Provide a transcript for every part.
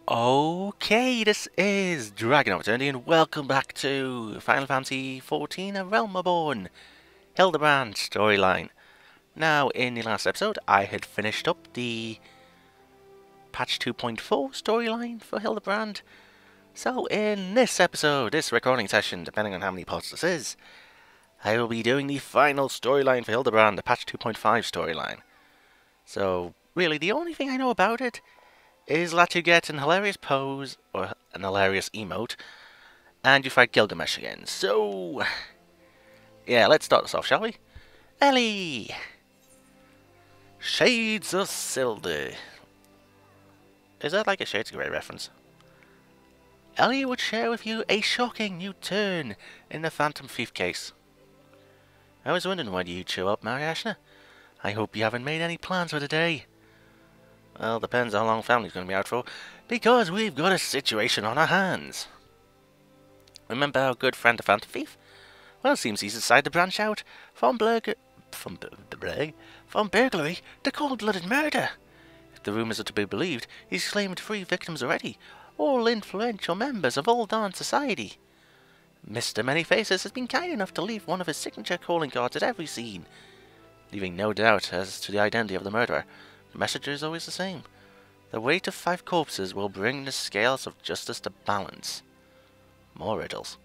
Okay, this is DragonofEternity and welcome back to Final Fantasy XIV: A Realm Reborn, Hildibrand storyline. Now, in the last episode, I had finished up the patch 2.4 storyline for Hildibrand. So, in this episode, this recording session, depending on how many parts this is, I will be doing the final storyline for Hildibrand, the patch 2.5 storyline. So, really, the only thing I know about it is that you get an hilarious pose, or an hilarious emote, and you fight Gilgamesh again. So, yeah, let's start this off, shall we? Ellie! Shades of Silde. Is that like a Shades of Grey reference? Ellie would share with you a shocking new turn in the Phantom Thief case. I was wondering why you'd show up, Mariashna. I hope you haven't made any plans for the day. Well, depends how long family's going to be out for, because we've got a situation on our hands. Remember our good friend the Phantom Thief? Well, seems he's decided to branch out from burglary to cold-blooded murder. If the rumours are to be believed, he's claimed 3 victims already, all influential members of Old Dawn society. Mr. Many Faces has been kind enough to leave one of his signature calling cards at every scene, leaving no doubt as to the identity of the murderer. The message is always the same. The weight of 5 corpses will bring the scales of justice to balance. More riddles.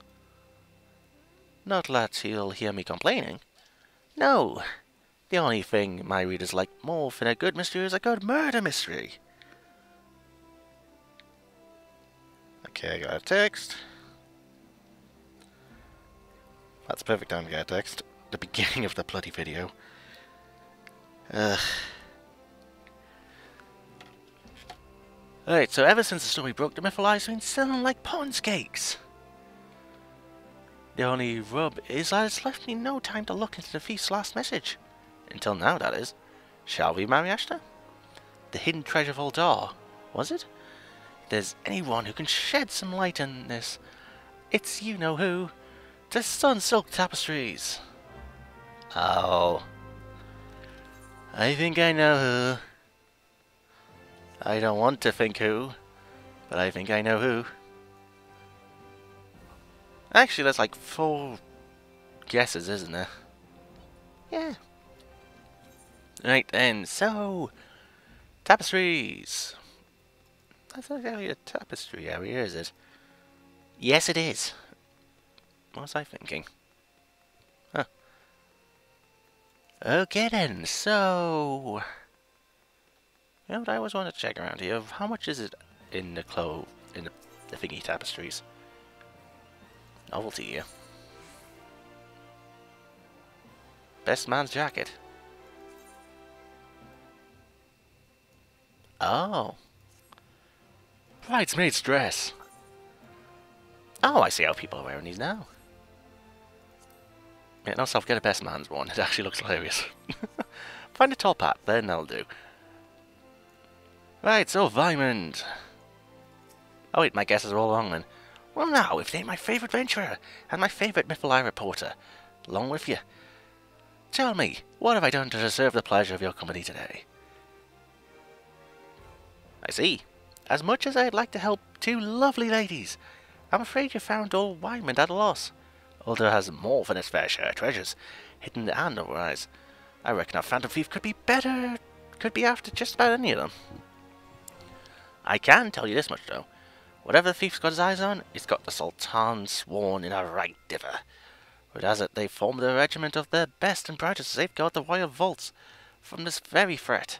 Not that he'll hear me complaining. No. The only thing my readers like more than a good mystery is a good murder mystery. Okay, I got a text. That's the perfect time to get a text. The beginning of the bloody video. Alright, so ever since the story broke, the Mytholized have been selling like pond's cakes. The only rub is that it's left me no time to look into the thief's last message. Until now, that is. Shall we, Mariashna? The hidden treasure vault door, was it? If there's anyone who can shed some light on this, it's you-know-who. The Sun Silk Tapestries. Oh. I think I know who. I don't want to think who, but I think I know who. Actually, that's like 4 guesses, isn't there? Yeah. Right then, so... Tapestries. That's not really a tapestry area, is it? Yes, it is. What was I thinking? Huh. Okay then, so... You know what I always want to check around here? How much is it in the the thingy tapestries? Novelty here. Best man's jacket. Oh. Bridesmaid's dress. Oh, I see how people are wearing these now. Yeah, no self, get a best man's one. It actually looks hilarious. Find a top hat, then that'll do. Right, so Vimond. Oh wait, my guesses are all wrong then. Well now, if they ain't my favourite adventurer, and my favourite Mytholized reporter, along with you. Tell me, what have I done to deserve the pleasure of your company today? I see. As much as I'd like to help 2 lovely ladies, I'm afraid you found old Vimond at a loss. Although it has more than its fair share of treasures, hidden and otherwise. I reckon our Phantom Thief could be after just about any of them. I can tell you this much though. Whatever the thief's got his eyes on, he's got the Sultan sworn in a right diver. But as it, they formed a regiment of their best and brightest to safeguard the royal vaults from this very threat.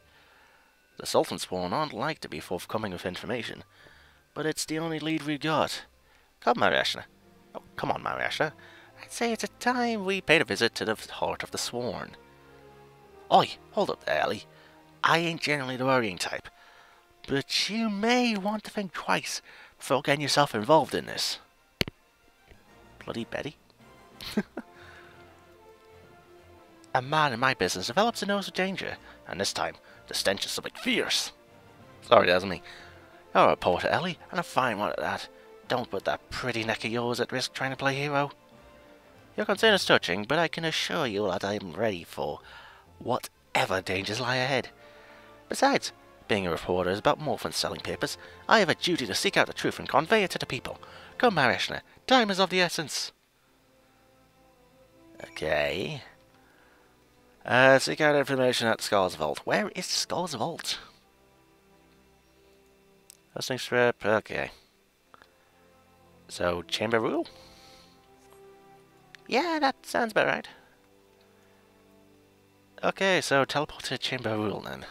The Sultan sworn aren't like to be forthcoming with information, but it's the only lead we've got. Come, Mariashna. Oh, come on, Mariashna. I'd say it's a time we paid a visit to the heart of the sworn. Oi, hold up there, Ellie. I ain't generally the worrying type, but you may want to think twice before getting yourself involved in this. Bloody Betty. A man in my business develops a nose of danger, and this time the stench is something fierce. Sorry, that's me. You're a reporter, Ellie, and a fine one at that. Don't put that pretty neck of yours at risk trying to play hero. Your concern is touching, but I can assure you that I'm ready for whatever dangers lie ahead. Besides, Being a reporter is about more than selling papers. I have a duty to seek out the truth and convey it to the people. Come, Mariashna, time is of the essence. Okay. Seek out information at the Skull's Vault. Where is the Skull's Vault? Listening strip, okay. So, Chamber Rule? Yeah, that sounds about right. Okay, so teleport to Chamber Rule then.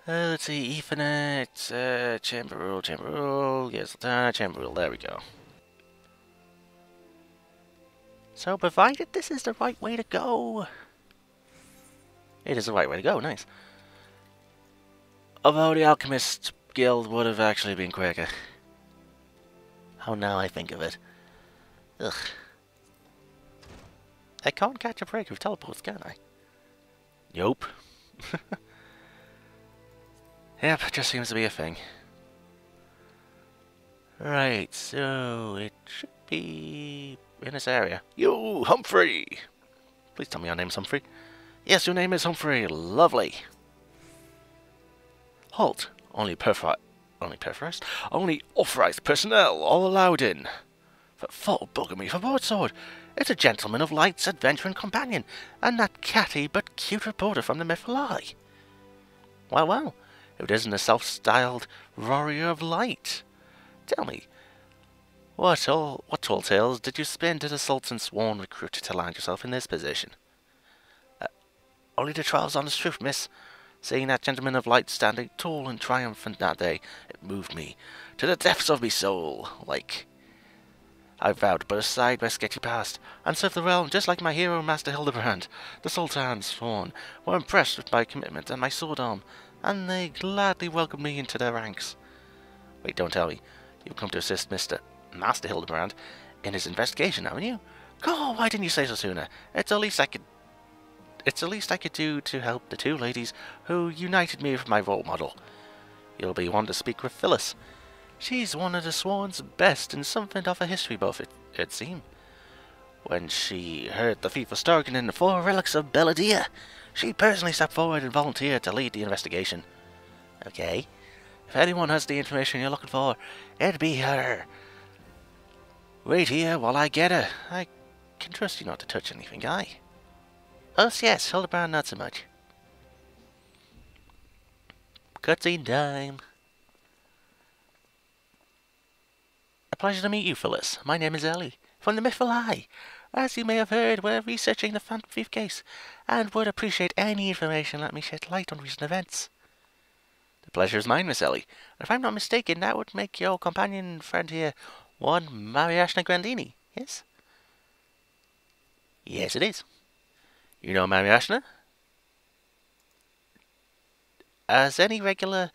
Let's see, Ethernet, Chamber Rule, yes, Chamber Rule, there we go. So, provided this is the right way to go. It is the right way to go, nice. Although the Alchemist Guild would have actually been quicker. How now I think of it. Ugh. I can't catch a break with teleports, can I? Nope. Yep, it just seems to be a thing. Right, so it should be in this area. You, Humphrey! Please tell me your name's Humphrey. Yes, your name is Humphrey. Lovely. Halt. Only authorized personnel are allowed in. For full bugamy for broadsword. It's a gentleman of lights, adventure and companion, and that catty but cute reporter from the Mythful. Well, well, if it isn't a self-styled warrior of light. Tell me, what tall tales did you spin to the Sultan's sworn recruiter to land yourself in this position? Only the trials on the truth, miss. Seeing that gentleman of light standing tall and triumphant that day, it moved me to the depths of me soul, like I vowed but aside my sketchy past, and served the realm just like my hero Master Hildibrand. The Sultan's sworn were impressed with my commitment and my sword arm, and they gladly welcomed me into their ranks. Wait, don't tell me. You've come to assist Master Hildibrand in his investigation, haven't you? God, why didn't you say so sooner? It's the least I could do to help the two ladies who united me with my role model. You'll be one to speak with Phyllis. She's one of the Sworn's best and something of a history buff, it seems. When she heard the thief was targeting in the 4 relics of Belladia, she personally stepped forward and volunteered to lead the investigation. Okay. If anyone has the information you're looking for, it'd be her. Wait here while I get her. I can trust you not to touch anything, aye? Oh, yes, Hildibrand, not so much. Cutscene time. A pleasure to meet you, Phyllis. My name is Ellie, from the Mythful. As you may have heard, we're researching the Phantom Thief case, and would appreciate any information let me shed light on recent events. The pleasure is mine, Miss Ellie. If I'm not mistaken, that would make your companion friend here one Mariashna Grandini, yes? Yes, it is. You know Mariashna? As any regular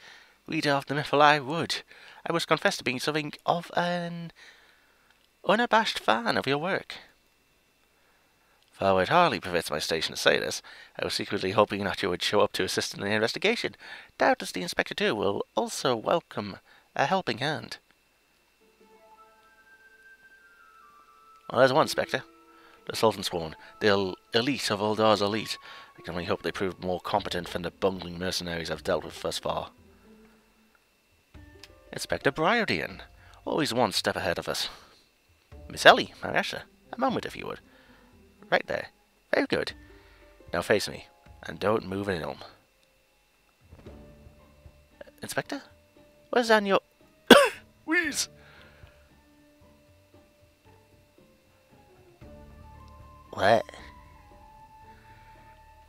reader of the Mythful would, I must confess to being something of an unabashed fan of your work. Though it hardly befits my station to say this, I was secretly hoping that you would show up to assist in the investigation. Doubtless the Inspector too will also welcome a helping hand. Well, there's one Inspector. The Sultan's sworn, the elite of Uldar's elite. I can only hope they prove more competent than the bungling mercenaries I've dealt with thus far. Inspector Briardian, always one step ahead of us. Miss Ellie, Mariashna, a moment if you would. Right there. Very good. Now face me, and don't move an elm. Inspector? What is on your... Wheeze! What?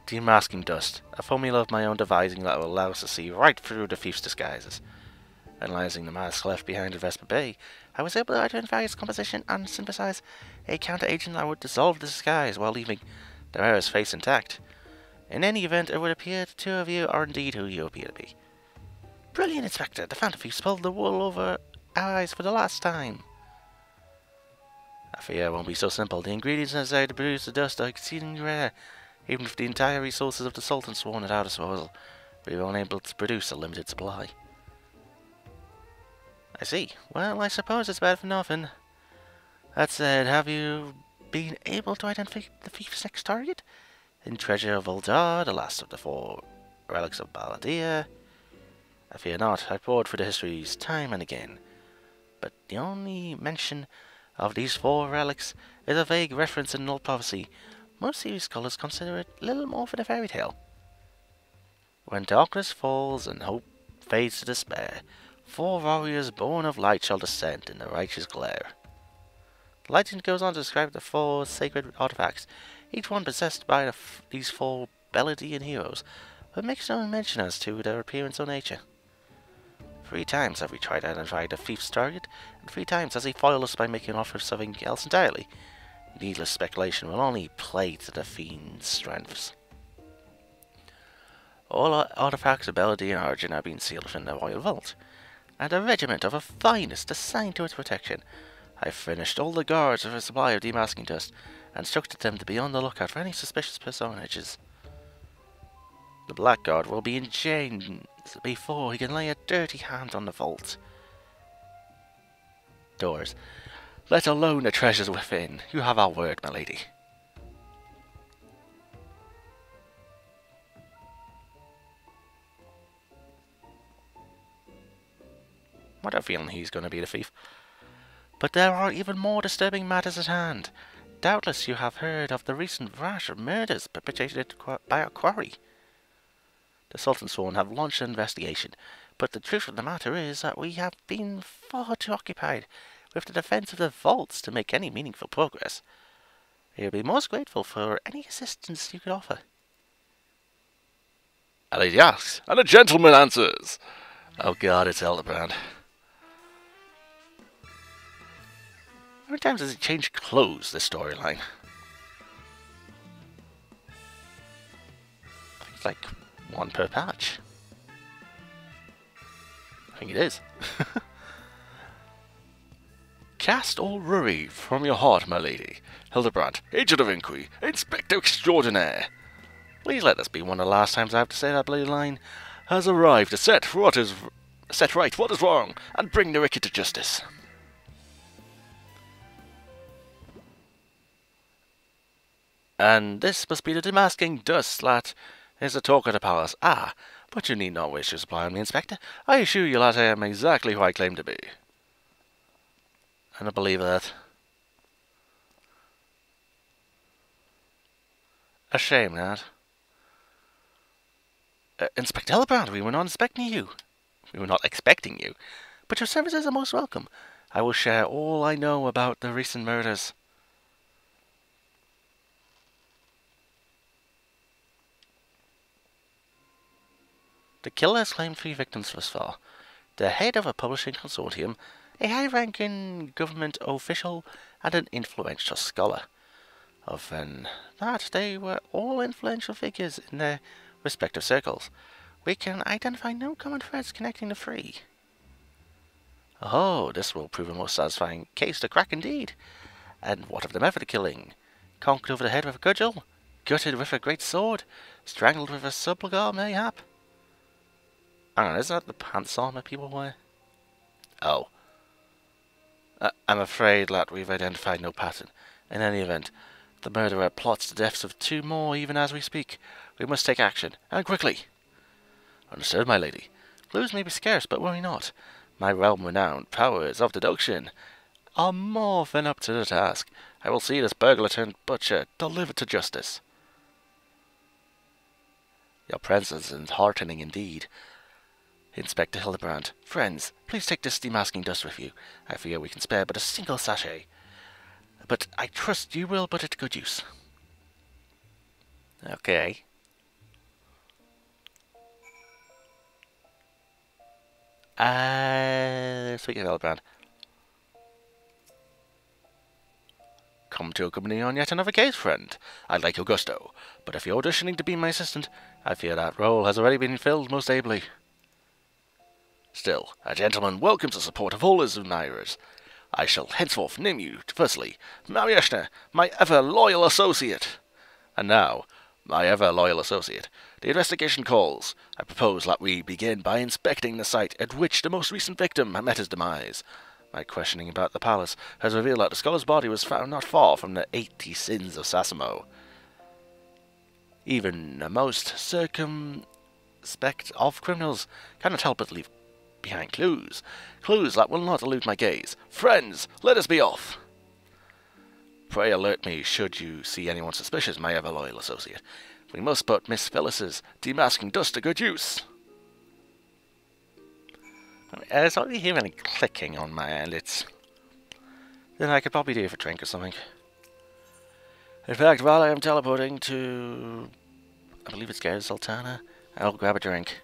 Demasking dust, a formula of my own devising that will allow us to see right through the thief's disguises. Analyzing the mask left behind in Vesper Bay, I was able to identify its composition and synthesize a counter-agent that would dissolve the disguise while leaving the wearer's face intact. In any event, it would appear the two of you are indeed who you appear to be. Brilliant, Inspector! The Phantom Thief pulled the wool over our eyes for the last time. I fear it won't be so simple. The ingredients necessary to produce the dust are exceedingly rare. Even if the entire resources of the Sultan sworn at our disposal, we were unable to produce a limited supply. I see. Well, I suppose it's better for nothing. That said, have you been able to identify the thief's next target? In Treasure of Uldar, the last of the 4 relics of Baladia. I fear not. I pored through the histories time and again, but the only mention of these 4 relics is a vague reference in an old prophecy. Most serious scholars consider it little more than a fairy tale. When darkness falls and hope fades to despair, 4 warriors born of light shall descend in the righteous glare. The legend goes on to describe the 4 sacred artifacts, each one possessed by these 4 Beladian heroes, but makes no mention as to their appearance or nature. 3 times have we tried to identify the thief's target, and 3 times has he foiled us by making off with something else entirely. Needless speculation will only play to the fiend's strengths. All artifacts of Beladian origin have been sealed within the royal vault, and a regiment of the finest assigned to its protection. I furnished all the guards with a supply of demasking dust, and instructed them to be on the lookout for any suspicious personages. The Blackguard will be in chains before he can lay a dirty hand on the vault doors, let alone the treasures within. You have our word, my lady. What a feeling he's going to be the thief. But there are even more disturbing matters at hand. Doubtless you have heard of the recent rash of murders perpetrated by our quarry. The Sultan's Sworn have launched an investigation, but the truth of the matter is that we have been far too occupied with the defence of the vaults to make any meaningful progress. We would be most grateful for any assistance you could offer. A lady asks, and a gentleman answers. Oh God, it's Hildibrand. How many times has it changed clothes, this storyline? I think it's like 1 per patch. I think it is. Cast all worry from your heart, my lady. Hildibrand, Agent of Inquiry, Inspector Extraordinaire. Please let this be one of the last times I have to say that bloody line. Has arrived to set right what is wrong, and bring the wicked to justice. And this must be the demasking dust that is the talk of the palace. Ah, but you need not wish to supply on me, Inspector. I assure you that I am exactly who I claim to be. I don't believe that. A shame, that. Inspector Hildibrand, we were not expecting you. We were not expecting you. But your services are most welcome. I will share all I know about the recent murders. The killer has claimed 3 victims thus far. The head of a publishing consortium, a high-ranking government official, and an influential scholar. Other than that, they were all influential figures in their respective circles. We can identify no common threads connecting the 3. Oh, this will prove a most satisfying case to crack indeed. And what of the method of killing? Conked over the head with a cudgel? Gutted with a great sword? Strangled with a sublugar, mayhap? Hang on, isn't that the pants armor people wear? Oh. I'm afraid that we've identified no pattern. In any event, the murderer plots the deaths of 2 more even as we speak. We must take action, and quickly. Understood, my lady. Clues may be scarce, but worry not. My realm-renowned powers of deduction are more than up to the task. I will see this burglar turned butcher delivered to justice. Your presence is heartening indeed. Inspector Hildibrand, friends, please take this demasking dust with you. I fear we can spare but a single sachet. But I trust you will put it to good use. Okay. Speaking of Hildibrand. Come to accompany on yet another case, friend. I'd like your gusto, but if you're auditioning to be my assistant, I fear that role has already been filled most ably. Still, a gentleman welcomes the support of all his admirers. I shall henceforth name you, firstly, Marieshna, my ever-loyal associate. And now, my ever-loyal associate, the investigation calls. I propose that we begin by inspecting the site at which the most recent victim met his demise. My questioning about the palace has revealed that the scholar's body was found not far from the 80 sins of Sasimo. Even the most circumspect of criminals cannot help but leave behind clues. Clues that will not elude my gaze. Friends, let us be off! Pray alert me should you see anyone suspicious, my ever-loyal associate. We must put Miss Phyllis's demasking dust to good use. It's only hearing a clicking on my end. Then I could probably do it for a drink or something. In fact, while I am teleporting to, I believe it's Gareth Sultana, I'll grab a drink.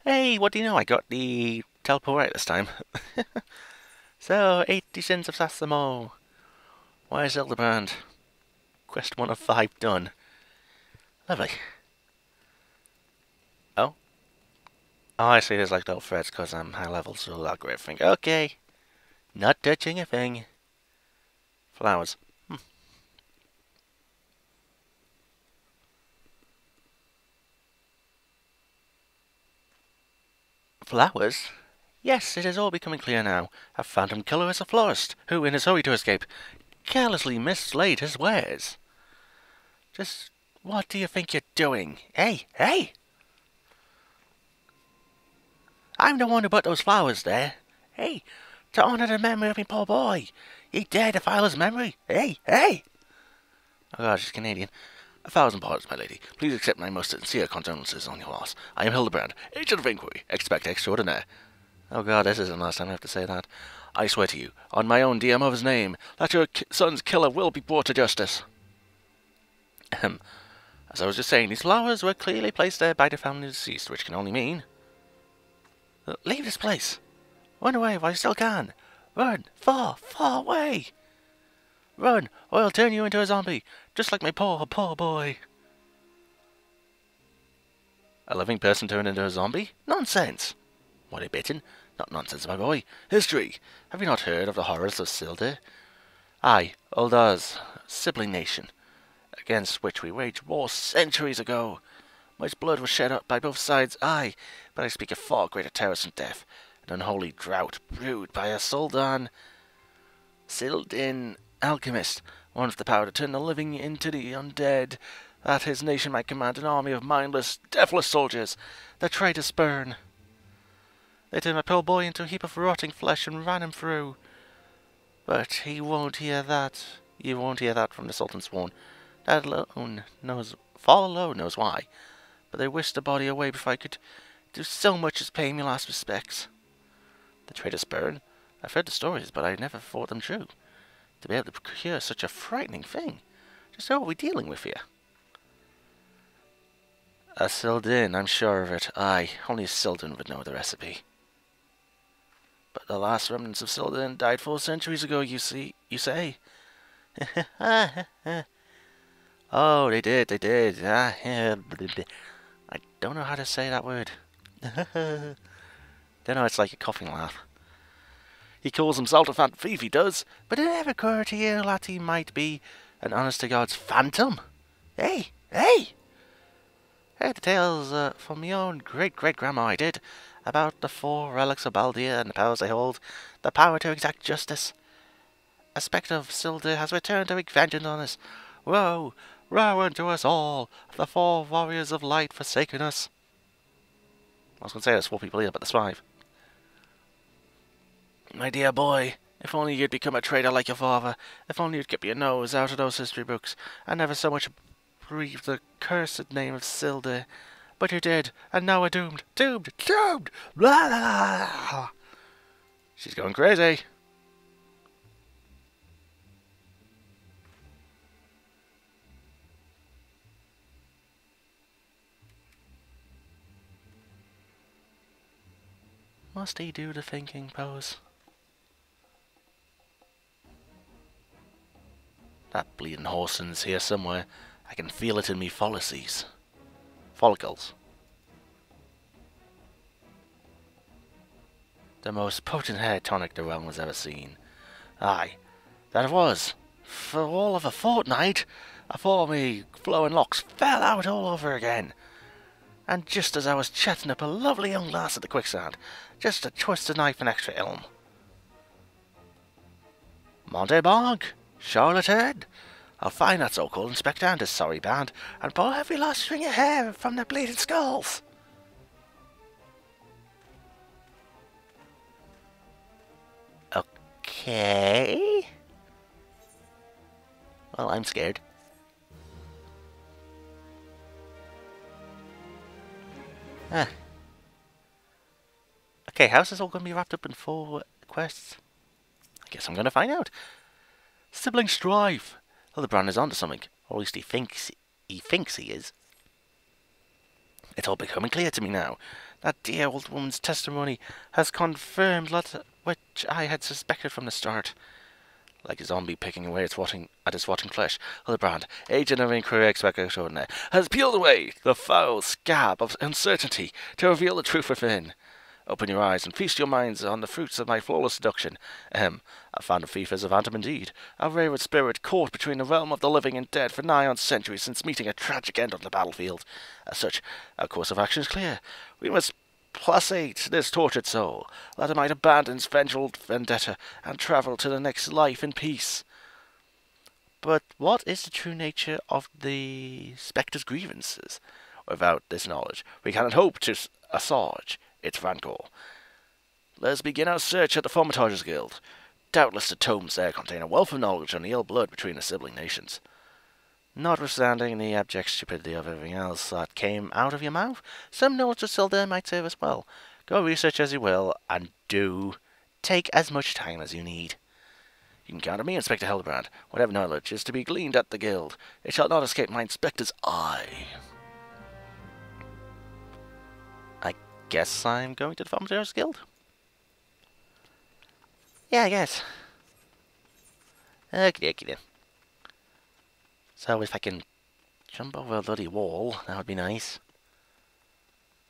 Hey, what do you know? I got the teleport right this time. So, 80 Sins of Sasimo. Why is Hildibrand? Quest 1 of 5 done. Lovely. Oh? Oh, I see, there's like little threads because I'm high level, so I'll grab everything. Okay. Not touching a thing. Flowers. Flowers? Yes, it is all becoming clear now. A phantom killer is a florist, who, in his hurry to escape, carelessly mislaid his wares. Just what do you think you're doing? Hey, hey! I'm the one who put those flowers there. Hey, to honour the memory of me poor boy. He dared defile his memory. Hey, hey! Oh god, she's Canadian. 1,000 pardons, my lady. Please accept my most sincere condolences on your loss. I am Hildibrand, agent of inquiry. Expect extraordinaire. Oh god, this isn't the last time I have to say that. I swear to you, on my own dear mother's name, that your son's killer will be brought to justice. As I was just saying, these flowers were clearly placed there by the family deceased, which can only mean... Leave this place! Run away while you still can! Run! Far, far away! Run, or I'll turn you into a zombie, just like my poor, poor boy. A living person turned into a zombie? Nonsense! Were they bitten? Not nonsense, my boy. History! Have you not heard of the horrors of Silde? Aye, Uldar's sibling nation, against which we waged war centuries ago. Much blood was shed up by both sides, aye, but I speak of far greater terrors than death, an unholy drought brewed by a Sildin alchemist, one with the power to turn the living into the undead, that his nation might command an army of mindless, deathless soldiers, the traitor spurn. They turned my poor boy into a heap of rotting flesh and ran him through. But he won't hear that. You won't hear that from the Sultan's sworn. That alone knows, Fall alone knows why. But they whisked the body away before I could do so much as pay me last respects. The traitor spurn? I've heard the stories, but I never thought them true. To be able to procure such a frightening thing. Just what are we dealing with here? A Sildin, I'm sure of it. Aye, only a Sildin would know the recipe. But the last remnants of Sildin died 4 centuries ago, you say? Oh, they did. I don't know how to say that word. Don't know, it's like a coughing laugh. He calls himself a fat thief, he does, but it never occurred to you that he might be an honest-to-God's phantom? Hey! Heard the tales from my own great-great-grandma, I did, about the 4 relics of Baldia and the powers they hold, the power to exact justice. A spectre of Sildur has returned to wreak vengeance on us. Woe! Woe unto us all, the 4 warriors of light forsaken us. I was going to say there's 4 people here, but there's 5. My dear boy, if only you'd become a traitor like your father, if only you'd keep your nose out of those history books, and never so much breathe the cursed name of Sildur. But you did, and now we're doomed. Doomed! Blah! She's going crazy. Must he do the thinking pose? That bleeding Horson's here somewhere. I can feel it in me follicles. The most potent hair tonic the realm has ever seen. Aye, that it was. For all of a fortnight, afore me flowing locks fell out all over again. And just as I was chatting up a lovely young lass at the quicksand, just a twist of knife and extra ilm. Monte Bog, Charlotte Head, I'll find that so-called Inspector and his sorry band, and pull every last string of hair from their bleeding skulls. Okay. Well, I'm scared. Ah. Okay, how's this all going to be wrapped up in 4 quests? I guess I'm going to find out. Sibling strife. Hildibrand is onto something, or at least he thinks he is. It's all becoming clear to me now. That dear old woman's testimony has confirmed lots which I had suspected from the start. Like a zombie picking away at its rotting flesh, Hildibrand, agent of inquiry expert extraordinaire, has peeled away the foul scab of uncertainty to reveal the truth within. Open your eyes and feast your minds on the fruits of my flawless seduction. I found a thief as a phantom indeed, a wayward spirit caught between the realm of the living and dead for nigh on centuries since meeting a tragic end on the battlefield. As such, our course of action is clear. We must placate this tortured soul, that it might abandon its vengeful vendetta and travel to the next life in peace. But what is the true nature of the Spectre's grievances? Without this knowledge, we cannot hope to assuage its rancor. Let us begin our search at the Thaumaturge's Guild. Doubtless the tomes there contain a wealth of knowledge on the ill blood between the sibling nations. Notwithstanding the abject stupidity of everything else that came out of your mouth, some knowledge of still there might serve us well. Go research as you will, and do take as much time as you need. You can count on me, Inspector Hildibrand. Whatever knowledge is to be gleaned at the guild, it shall not escape my inspector's eye. I guess I'm going to the Thaumaturge's Guild. Yeah, I guess. Okie dokie then. So if I can jump over a bloody wall, that would be nice.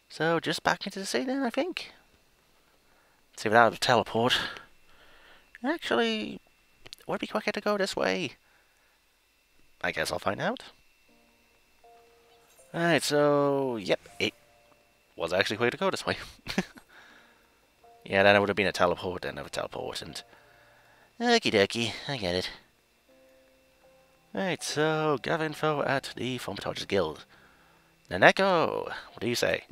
So just back into the sea then, I think. See if that would teleport. Actually, would it be quicker to go this way? I guess I'll find out. Alright, so yep, it was actually quicker to go this way. Yeah, then it would have been a teleport, then a teleport wasn't. Okie dokie, I get it. Right, so gather info at the Thaumaturge's Guild. Naneko, what do you say?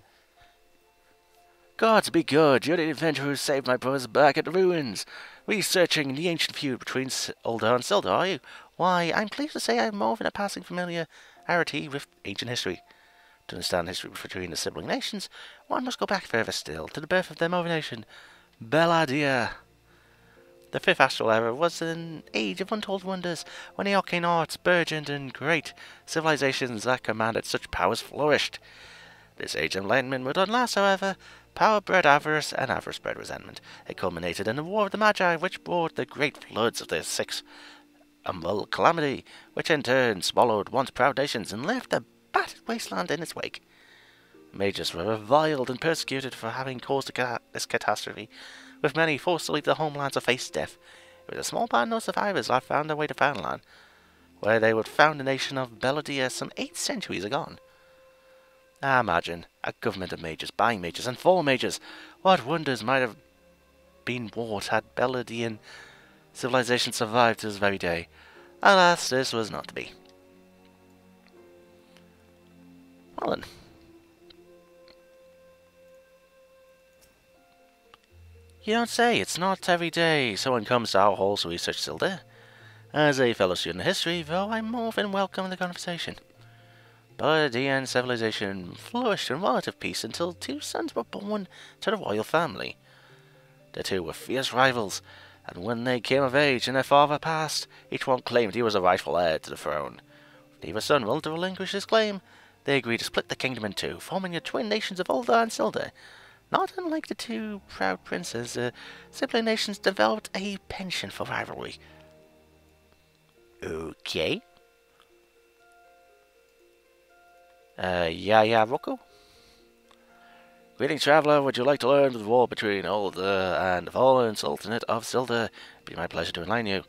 Gods be good, you're the adventurer who saved my brothers back at the ruins. Researching the ancient feud between Ulda and Silda, are you? Why, I'm pleased to say I have more than a passing familiarity with ancient history. To understand history between the sibling nations, one must go back further still, to the birth of their mother nation, Belladia. The 5th astral era was an age of untold wonders, when the arcane arts burgeoned and great civilizations that commanded such powers flourished. This age of enlightenment would not last, however. Power bred avarice, and avarice bred resentment. It culminated in the War of the Magi, which brought the great floods of the 6th calamity, which in turn swallowed once proud nations and left a battered wasteland in its wake. Mages were reviled and persecuted for having caused this catastrophe, with many forced to leave their homelands or face death. It was a small band of survivors that found their way to Foundland, where they would found the nation of Belladia some 8 centuries agone. Imagine a government of mages, buying mages, and for mages. What wonders might have been wrought had Belladian civilization survived to this very day. Alas, this was not to be. Well then. You don't say. It's not every day someone comes to our halls to research Silda. As a fellow student of history, though, I'm more than welcome in the conversation. Belladian civilization flourished in relative peace until 2 sons were born to the royal family. The 2 were fierce rivals, and when they came of age and their father passed, each one claimed he was the rightful heir to the throne. With neither son willing to relinquish his claim, they agreed to split the kingdom in 2, forming the twin nations of Ulda and Silda. Not unlike the 2 proud princes, the sibling nations developed a penchant for rivalry. Okay. Yeah, Rocco? Greetings, traveller. Would you like to learn the war between Ulder and the fallen Sultanate of Silder? It'd be my pleasure to enlighten you.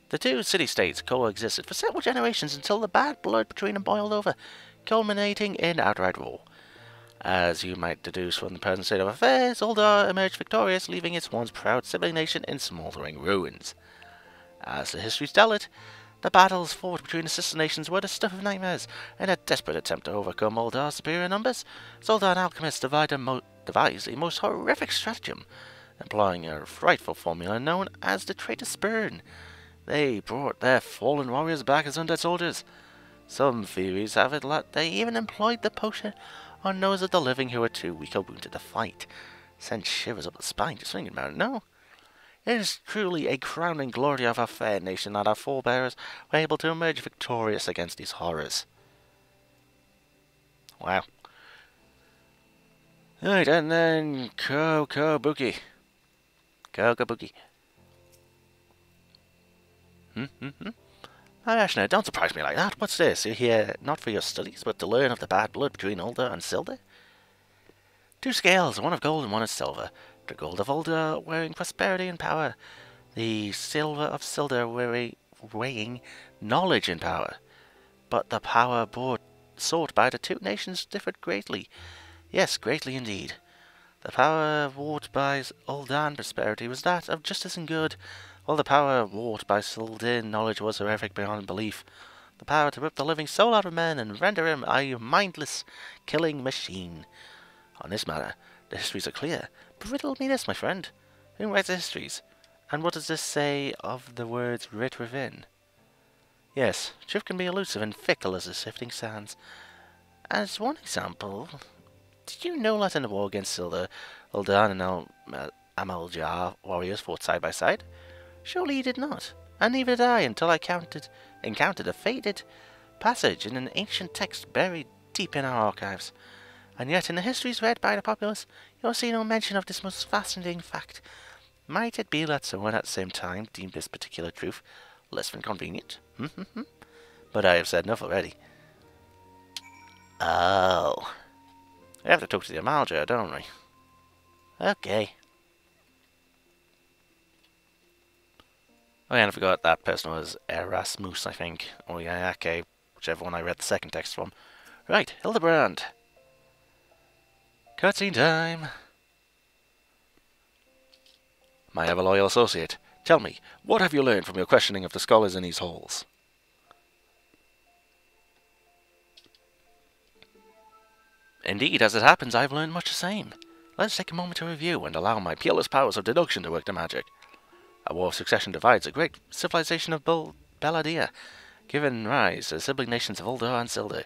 The two city-states coexisted for several generations until the bad blood between them boiled over, culminating in outright war. As you might deduce from the present state of affairs, Ulder emerged victorious, leaving its once proud sibling nation in smouldering ruins. As the histories tell it, the battles fought between the sister nations were the stuff of nightmares. In a desperate attempt to overcome Uldar's superior numbers, Zulda and alchemists devised a most horrific stratagem, employing a frightful formula known as the traitor's burn. They brought their fallen warriors back as undead soldiers. Some theories have it that they even employed the potion on those of the living who were too weak or wounded to fight. Sent shivers up the spine just thinking about it, no? It is truly a crowning glory of our fair nation that our forebears were able to emerge victorious against these horrors. Wow. Right, and then Kokobuki. Ashna, don't surprise me like that. What's this? You're here not for your studies, but to learn of the bad blood between Ulder and Silder? Two scales, one of gold and one of silver. The gold of Ulder weighing prosperity and power. The silver of Silder weighing knowledge and power. But the power sought by the two nations differed greatly. Yes, greatly indeed. The power wrought by Uldan prosperity was that of justice and good, while the power wrought by Sildan knowledge was horrific beyond belief. The power to rip the living soul out of man and render him a mindless, killing machine. On this matter, the histories are clear. But riddle me this, my friend. Who writes the histories? And what does this say of the words writ within? Yes, truth can be elusive and fickle as the sifting sands. As one example, did you know that in the war against Silder, Uldan and Amaljar warriors fought side by side? Surely you did not, and neither did I until I encountered a faded passage in an ancient text buried deep in our archives. And yet in the histories read by the populace, you'll see no mention of this most fascinating fact. Might it be that someone at the same time deemed this particular truth less than convenient? But I have said enough already. Oh. We have to talk to the Amalja, don't we? Okay. Oh yeah, and I forgot that person was Erasmus, I think. Or Yayake, whichever one I read the second text from. Right, Hildibrand. Cutscene time. My ever-loyal associate, tell me, what have you learned from your questioning of the scholars in these halls? Indeed, as it happens, I have learned much the same. Let's take a moment to review and allow my peerless powers of deduction to work their magic. A war of succession divides a great civilization of Belladia, giving rise to the sibling nations of Ulder and Silder.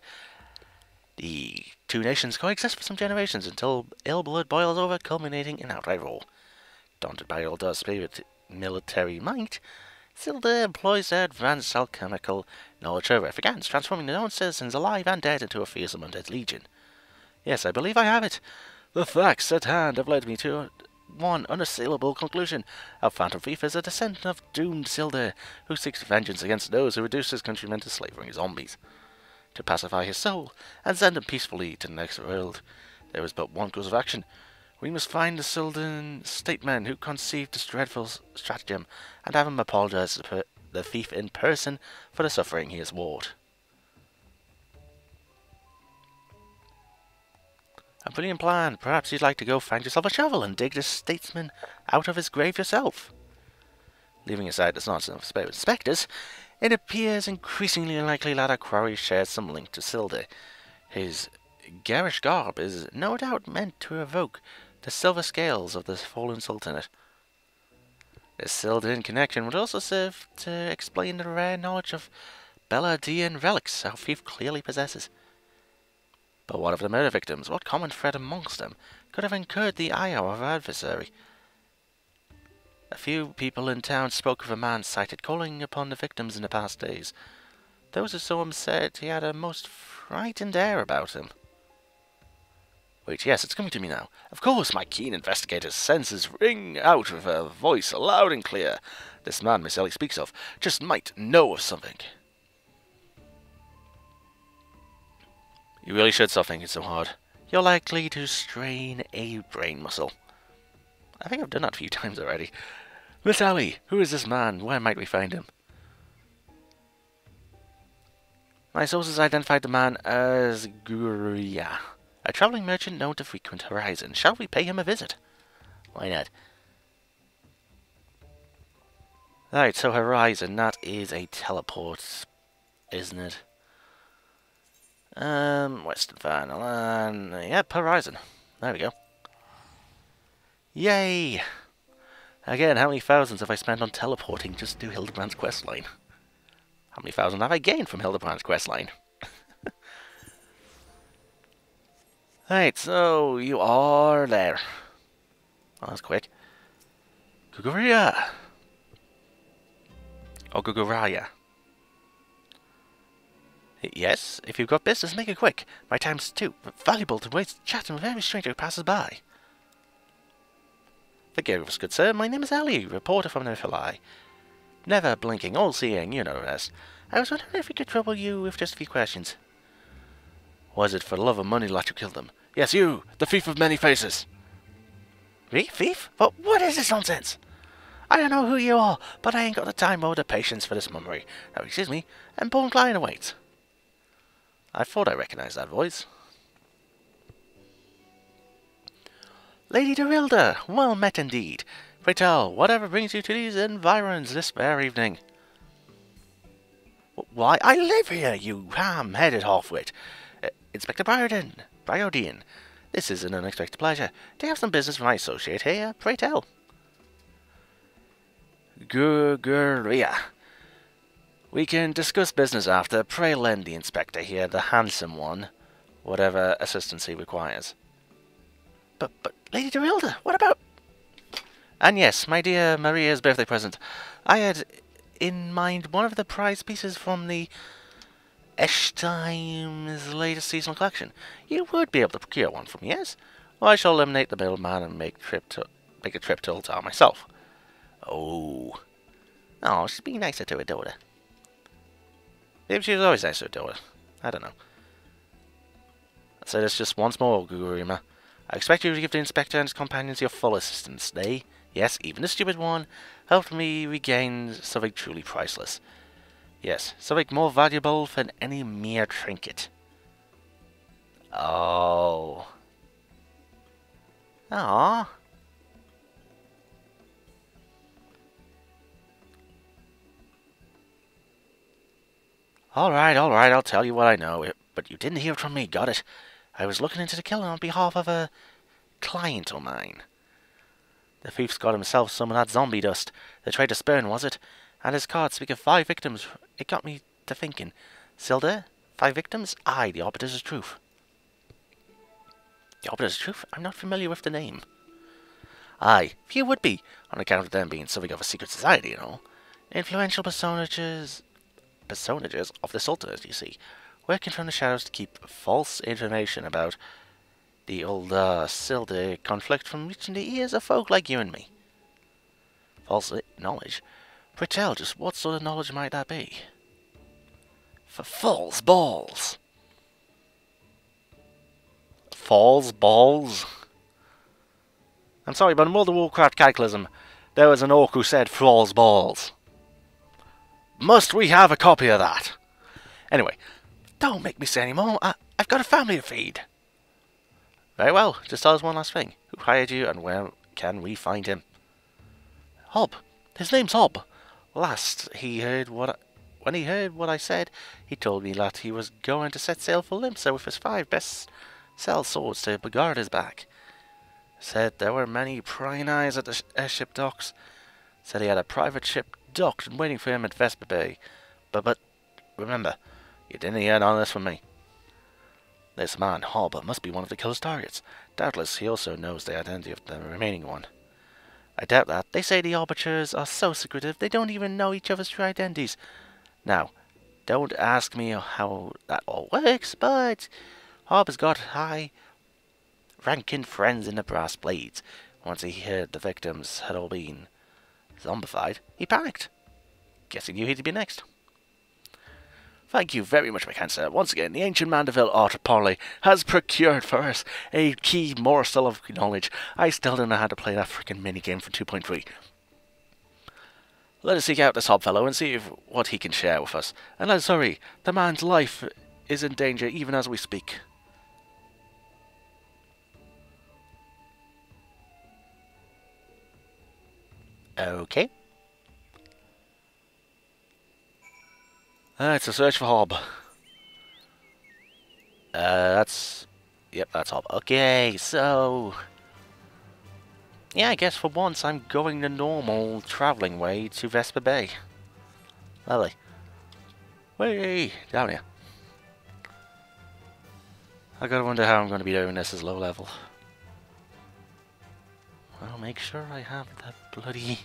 The two nations coexist for some generations until ill blood boils over, culminating in outright war. Daunted by Ulder's military might, Silder employs their advanced alchemical knowledge over Afrikaans, transforming their own citizens alive and dead into a fearsome undead legion. Yes, I believe I have it. The facts at hand have led me to one unassailable conclusion. Our phantom thief is a descendant of doomed Silder, who seeks vengeance against those who reduce his countrymen to slavery zombies. To pacify his soul, and send him peacefully to the next world, there is but one course of action. We must find the Sildan statesman who conceived this dreadful stratagem, and have him apologize to the thief in person for the suffering he has wrought. A brilliant plan. Perhaps you'd like to go find yourself a shovel and dig this statesman out of his grave yourself. Leaving aside this nonsense of spectres, it appears increasingly unlikely that our quarry shares some link to Silder. His garish garb is no doubt meant to evoke the silver scales of the fallen sultanate. This Sildan connection would also serve to explain the rare knowledge of Belladian relics our thief clearly possesses. But what of the murder victims? What common thread amongst them could have incurred the ire of our adversary? A few people in town spoke of a man sighted calling upon the victims in the past days. Those who saw him said he had a most frightened air about him. Wait, yes, it's coming to me now. Of course, my keen investigator's senses ring out with a voice loud and clear. This man Miss Ellie speaks of just might know of something. You really should stop thinking so hard. you're likely to strain a brain muscle. I think I've done that a few times already. Miss Allie, who is this man? Where might we find him? My sources identified the man as Guria, a travelling merchant known to frequent Horizon. Shall we pay him a visit? Why not? Right, so Horizon, that is a teleport, isn't it? Western Final, yep, Horizon. There we go. Yay! Again, how many thousands have I spent on teleporting just to Hildibrand's questline? How many thousand have I gained from Hildibrand's questline? Right, so you are there. Oh, that's quick. Guguria! Or Guguraya. Yes, if you've got business, make it quick. My time's too valuable to waste chatting with every stranger who passes by. Forgive us, good sir. My name is Ali, reporter from the FFXIV. Never blinking, all-seeing, you know the rest. I was wondering if we could trouble you with just a few questions. Was it for love of money that you killed them? Yes, you, the thief of many faces. Me, thief? What is this nonsense? I don't know who you are, but I ain't got the time or the patience for this mummery. Now, excuse me, and Born Client awaits. I thought I recognized that voice. Lady Dorilda, well met indeed. Pray tell, whatever brings you to these environs this fair evening? Why, I live here, you ham-headed half-wit. Inspector Briodian, this is an unexpected pleasure. Do you have some business with my associate here? Pray tell. Guguria. We can discuss business after. Pray lend the inspector here, the handsome one, whatever assistance he requires. But, Lady Dorilda, what about... And yes, my dear Maria's birthday present. I had in mind one of the prize pieces from the Time's latest seasonal collection. You would be able to procure one from me, yes? Well, I shall eliminate the middleman and make a trip to Ultar myself. Oh, she's being nicer to her daughter. Maybe she was always nice to her daughter. I don't know. I'll say this just once more, Gugurima. I expect you to give the inspector and his companions your full assistance. They, yes, even the stupid one, helped me regain something truly priceless. Yes, something more valuable than any mere trinket. Oh. Aww. Alright, I'll tell you what I know, but you didn't hear it from me, got it? I was looking into the killing on behalf of a client of mine. The thief's got himself some of that zombie dust. They tried to spurn, was it? And his cards speak of 5 victims. It got me to thinking. Silda, 5 victims? Aye, the Arbiter's truth. The Arbiter's truth? I'm not familiar with the name. Aye, few would be, on account of them being something of a secret society, you know. Influential personages of the Sultanate, you see, working from the shadows to keep false information about the old Silda conflict from reaching the ears of folk like you and me. False knowledge? Pray tell, just what sort of knowledge might that be? For false balls. False balls? I'm sorry, but in World of Warcraft Cataclysm, there was an orc who said false balls. Must we have a copy of that? Anyway, don't make me say any more. I've got a family to feed. Very well, just tell us one last thing. Who hired you and where can we find him? Hob. His name's Hob. Last when he heard what I said, he told me that he was going to set sail for Limsa with his 5 best sell swords to guard his back. Said there were many prying eyes at the airship docks. Said he had a private ship docked and waiting for him at Vesper Bay. But remember, you didn't hear none of this from me. This man, Hob, must be one of the killer's targets. Doubtless he also knows the identity of the remaining one. I doubt that. They say the Arbiters are so secretive they don't even know each other's true identities. Now, don't ask me how that all works, but Hob has got high-ranking friends in the Brass Blades. Once he heard the victims had all been zombified, he panicked. Guessing you he'd be next. Thank you very much, my kind sir. Once again, the ancient Manderville art parley has procured for us a key morsel of knowledge. I still don't know how to play that freaking minigame from 2.3. Let us seek out this hobfellow and see what he can share with us. And let us hurry. The man's life is in danger even as we speak. Okay. It's a search for Hob. That's... Yep, that's Hob. Okay, so... Yeah, I guess for once I'm going the normal travelling way to Vesper Bay. Lovely. Way down here. I gotta wonder how I'm going to be doing this as low level. I'll make sure I have that bloody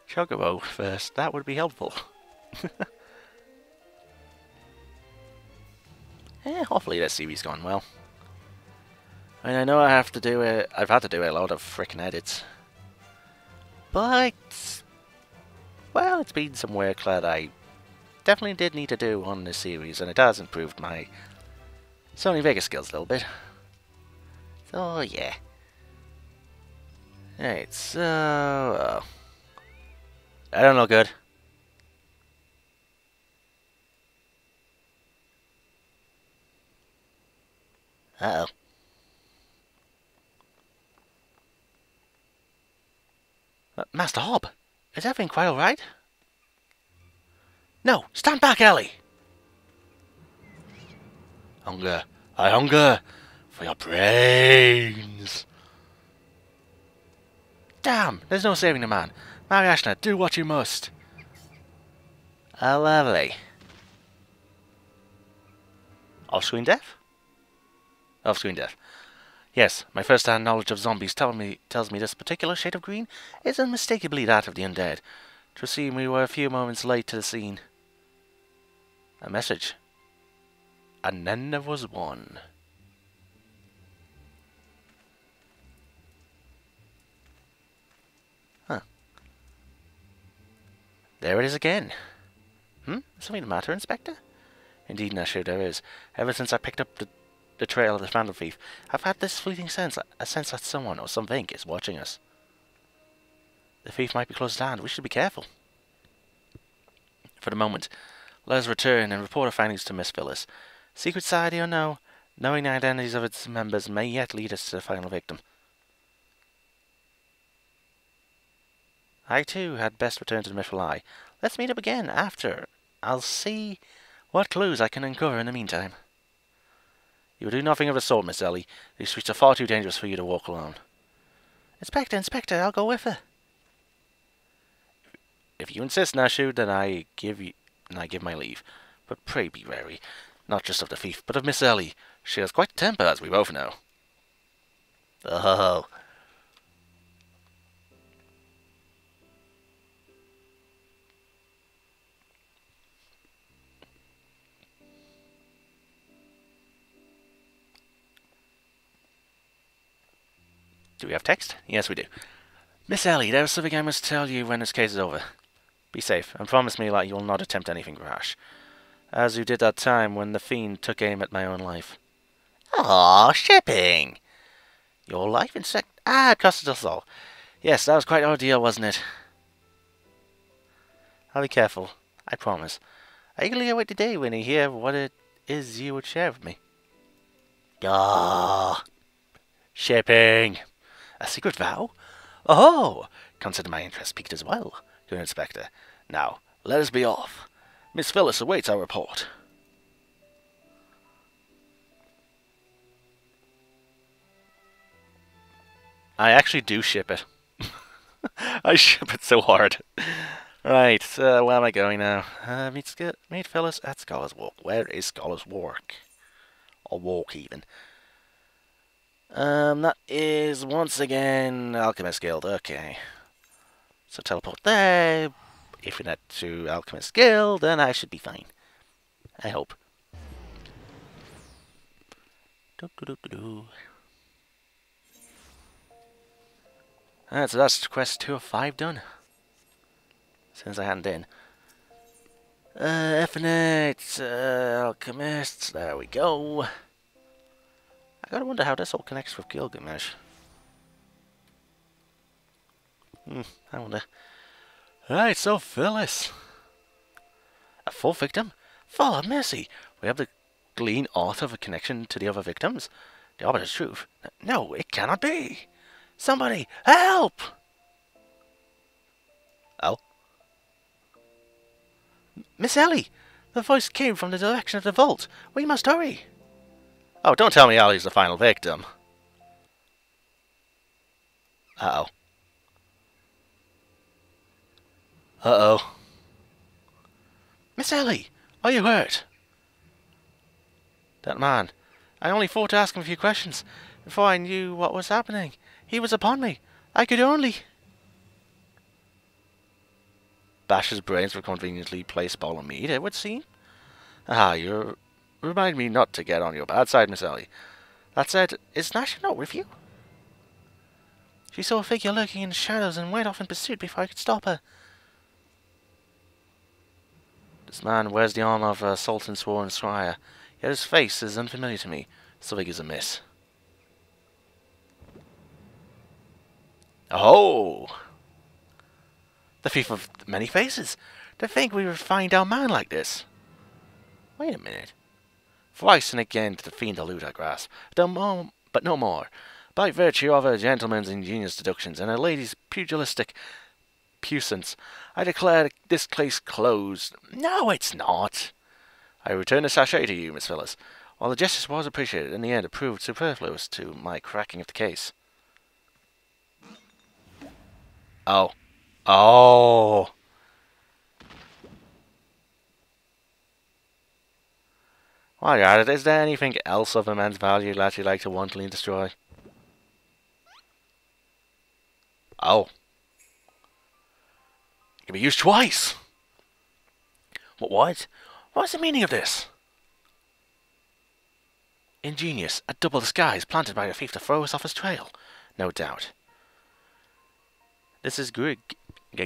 Chocobo first. That would be helpful. Hopefully this series gone well. I mean, I know I've had to do a lot of frickin' edits. But, well, it's been some work that I definitely did need to do on this series, and it has improved my Sony Vegas skills a little bit. So, yeah. Alright, so... I don't look good. Uh-oh. Master Hob, is everything quite alright? No, stand back, Ellie! Hunger, I hunger for your brains. Damn, there's no saving the man. Mary Ashner, do what you must. Lovely. Off-screen death? Off-screen death. Yes, my first-hand knowledge of zombies tells me this particular shade of green is unmistakably that of the undead. To seem we were a few moments late to the scene. A message. And then there was one. Huh. There it is again. Something the matter, Inspector? Indeed, Nasher, there is. Ever since I picked up the trail of the Phantom Thief, I've had this fleeting sense, a sense that someone or something is watching us. The thief might be close at hand. We should be careful. For the moment, let us return and report our findings to Miss Phyllis. Secret society or no, knowing the identities of its members may yet lead us to the final victim. I too had best return to the Mythical Eye. Let's meet up again after. I'll see what clues I can uncover in the meantime. You will do nothing of the sort, Miss Ellie. These streets are far too dangerous for you to walk alone. Inspector, I'll go with her. If you insist, Nashu, then I give my leave. But pray be wary, not just of the thief, but of Miss Ellie. She has quite a temper, as we both know. Oh. Do we have text? Yes, we do. Miss Ellie, there is something I must tell you when this case is over. Be safe, and promise me that you will not attempt anything rash. As you did that time when the fiend took aim at my own life. Ah, shipping! Your life insect... Ah, it costed us all. Yes, that was quite an ordeal, wasn't it? I'll be careful, I promise. I eagerly await the day when you hear what it is you would share with me. Ah, shipping! A secret vow? Oh! Consider my interest piqued as well, good Inspector. Now, let us be off. Miss Phyllis awaits our report. I actually do ship it. I ship it so hard. Right, where am I going now? Meet Phyllis at Scholar's Walk. Where is Scholar's Walk? Or Walk, even. That is, once again, Alchemist Guild. Okay. So teleport there. If we head to Alchemist Guild, then I should be fine. I hope. Alright, so that's quest 2 of 5 done. Since I hadn't in. Infinite alchemists. There we go. I gotta wonder how this all connects with Gilgamesh. I wonder. Right, so Phyllis. A full victim? Full of mercy. We have the glean aught of a connection to the other victims. The obvious truth. No, it cannot be. Somebody, help! Oh? Miss Ellie! The voice came from the direction of the vault. We must hurry. Oh, don't tell me Ellie's the final victim. Uh-oh. Uh-oh. Miss Ellie, are you hurt? That man. I only thought to ask him a few questions before I knew what was happening. He was upon me. I could only... Bash's brains were conveniently placed ball on meat, it would seem. Ah, you remind me not to get on your bad side, Miss Ellie. That said, is Nasha not with you? She saw a figure lurking in the shadows and went off in pursuit before I could stop her. This man wears the armor of a Sultan sworn squire, yet his face is unfamiliar to me. Something is amiss. Oh! The thief of many faces! To think we would find our man like this! Wait a minute. Thrice and again did the fiend elude our grasp, but no more. By virtue of a gentleman's ingenious deductions and a lady's pugilistic puissance, I declare this case closed. No, it's not! I return the sachet to you, Miss Phyllis. While the gesture was appreciated, in the end it proved superfluous to my cracking of the case. Oh. Oh! While you're at it, is there anything else of immense value that you'd like to wantonly destroy? Oh. It can be used twice! What? What's the meaning of this? Ingenious, a double disguise planted by a thief to throw us off his trail. No doubt. This is Guige? I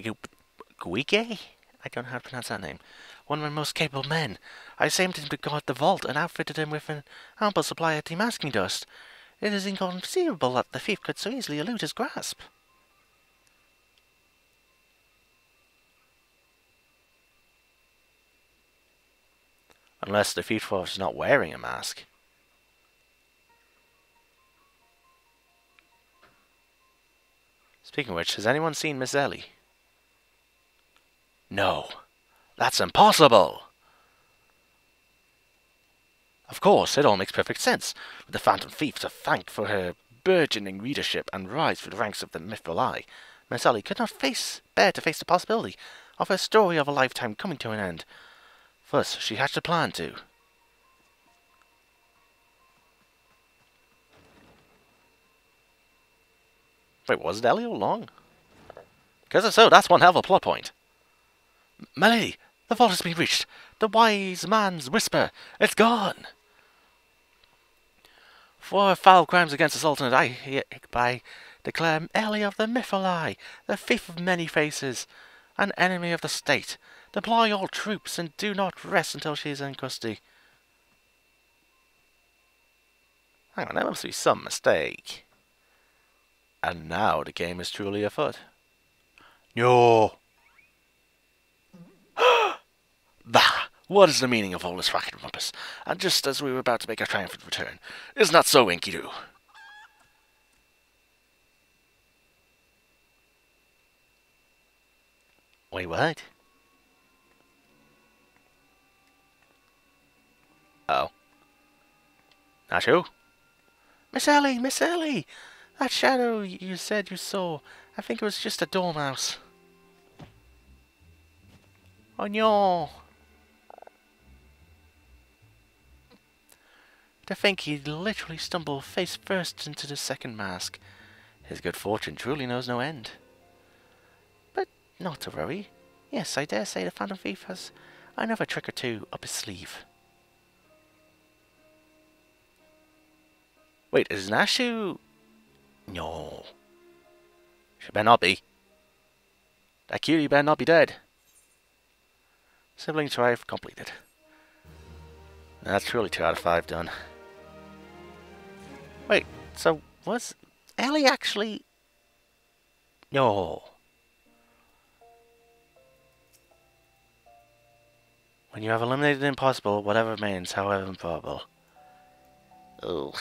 don't know how to pronounce that name. One of my most capable men. I sent him to guard the vault and outfitted him with an ample supply of demasking dust. It is inconceivable that the thief could so easily elude his grasp. Unless the thief was not wearing a mask. Speaking of which, has anyone seen Miss Ellie? No. That's impossible! Of course, it all makes perfect sense, with the Phantom Thief to thank for her burgeoning readership and rise through the ranks of the mythical eye. Miss Ellie could not bear to face the possibility of her story of a lifetime coming to an end. Thus, she hatched a plan to... Wait, was it Ellie all along? Because if so, that's one hell of a plot point. My lady, the vault has been reached. The wise man's whisper. It's gone. For foul crimes against the Sultan, I hereby declare Ellie of the mythical eye, the thief of many faces, an enemy of the state. Deploy all troops and do not rest until she is in custody. Hang on, there must be some mistake. And now the game is truly afoot. No. Bah! What is the meaning of all this racket and rumpus? And just as we were about to make our triumphant return. Isn't that so, Enkidu? Wait, what? Oh. Not you? Miss Ellie! Miss Ellie! That shadow you said you saw, I think it was just a dormouse. Oh no! To think he'd literally stumble face first into the second mask. His good fortune truly knows no end. But not to worry. Yes, I dare say the Phantom Thief has another trick or two up his sleeve. Wait, is Nashu... No. She better not be. That cutie better not be dead. Sibling triumph completed. That's truly 2 out of 5 done. Wait, so was Ellie actually... No. When you have eliminated the impossible, whatever remains, however improbable. Ugh.